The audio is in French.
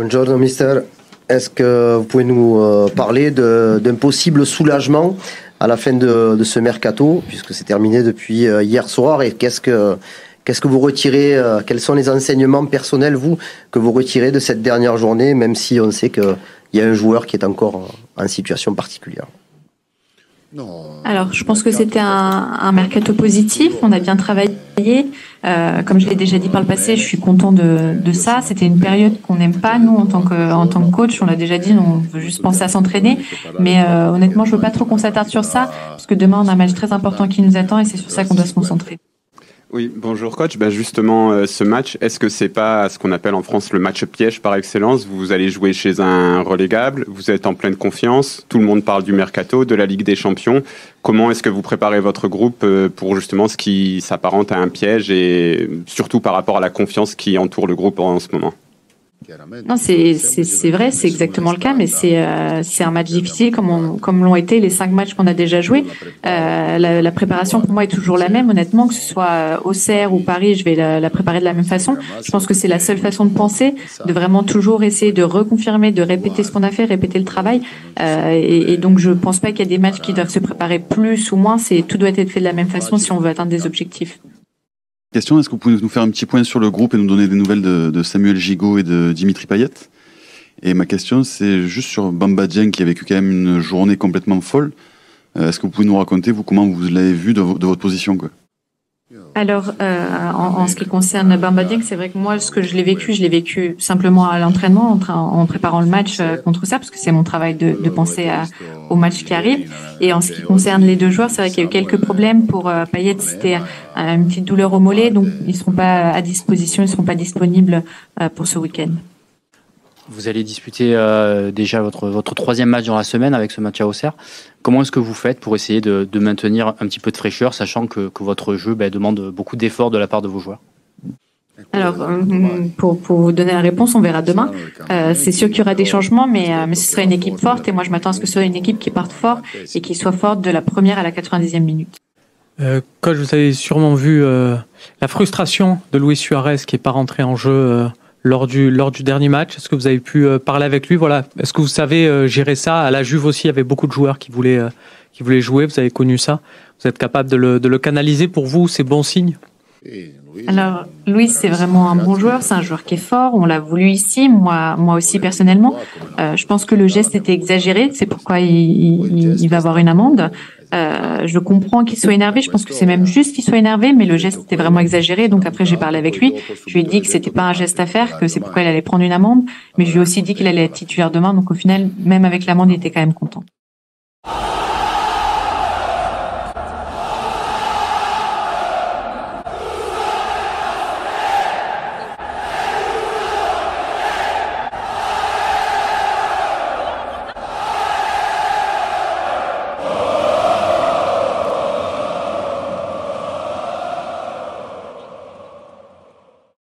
Buongiorno, mister. Est-ce que vous pouvez nous parler d'un possible soulagement à la fin de ce mercato, puisque c'est terminé depuis hier soir, et qu'est-ce que vous retirez, quels sont les enseignements personnels, vous, que vous retirez de cette dernière journée, même si on sait qu'il y a un joueur qui est encore en situation particulière? Alors, je pense que c'était un mercato positif. On a bien travaillé. Comme je l'ai déjà dit par le passé, je suis content de ça. C'était une période qu'on n'aime pas, nous, en tant que coach. On l'a déjà dit, on veut juste penser à s'entraîner. Mais honnêtement, je veux pas trop qu'on s'attarde sur ça, parce que demain, on a un match très important qui nous attend et c'est sur ça qu'on doit se concentrer. Oui, bonjour coach. Justement, ce match, est-ce que c'est pas ce qu'on appelle en France le match piège par excellence? Vous allez jouer chez un relégable, vous êtes en pleine confiance, tout le monde parle du mercato, de la Ligue des Champions. Comment est-ce que vous préparez votre groupe pour justement ce qui s'apparente à un piège et surtout par rapport à la confiance qui entoure le groupe en ce moment? Non, c'est vrai, c'est exactement le cas, mais c'est un match difficile comme l'ont été les 5 matchs qu'on a déjà joués. La préparation pour moi est toujours la même, honnêtement, que ce soit Auxerre ou Paris, je vais la préparer de la même façon. Je pense que c'est la seule façon de penser, de vraiment toujours essayer de reconfirmer, de répéter ce qu'on a fait, répéter le travail. Et donc je pense pas qu'il y a des matchs qui doivent se préparer plus ou moins. Tout doit être fait de la même façon si on veut atteindre des objectifs. Question, est-ce que vous pouvez nous faire un petit point sur le groupe et nous donner des nouvelles de Samuel Gigot et de Dimitri Payet? Et ma question, c'est juste sur Bamba Dieng qui a vécu quand même une journée complètement folle. Est-ce que vous pouvez nous raconter, vous, comment vous l'avez vu de votre position, quoi? Alors, en ce qui concerne Bamba Dieng, c'est vrai que moi, ce que je l'ai vécu simplement à l'entraînement, en préparant le match contre ça, parce que c'est mon travail de penser au match qui arrive. Et en ce qui concerne les deux joueurs, c'est vrai qu'il y a eu quelques problèmes. Pour Payet, c'était une petite douleur au mollet, donc ils seront pas à disposition, ils seront pas disponibles pour ce week-end. Vous allez disputer déjà votre troisième match dans la semaine avec ce match à Auxerre. Comment est-ce que vous faites pour essayer de maintenir un petit peu de fraîcheur, sachant que votre jeu demande beaucoup d'efforts de la part de vos joueurs? Alors, pour vous donner la réponse, on verra demain. C'est sûr qu'il y aura des changements, mais ce sera une équipe forte et moi je m'attends à ce que ce soit une équipe qui parte fort et qui soit forte de la première à la 90e minute. Coach, vous avez sûrement vu la frustration de Luis Suarez qui n'est pas rentré en jeu lors du dernier match. Est-ce que vous avez pu parler avec lui? Voilà. Est-ce que vous savez gérer ça? À la Juve aussi, il y avait beaucoup de joueurs qui voulaient jouer. Vous avez connu ça? Vous êtes capable de le canaliser? Pour vous, c'est bon signe? Alors, Luis, c'est vraiment un bon joueur. C'est un joueur qui est fort. On l'a voulu ici, moi aussi personnellement. Je pense que le geste était exagéré. C'est pourquoi il va avoir une amende. Je comprends qu'il soit énervé. Je pense que c'est même juste qu'il soit énervé, mais le geste était vraiment exagéré. Donc après, j'ai parlé avec lui. Je lui ai dit que c'était pas un geste à faire, que c'est pourquoi il allait prendre une amende. Mais je lui ai aussi dit qu'il allait être titulaire demain. Donc au final, même avec l'amende, il était quand même content.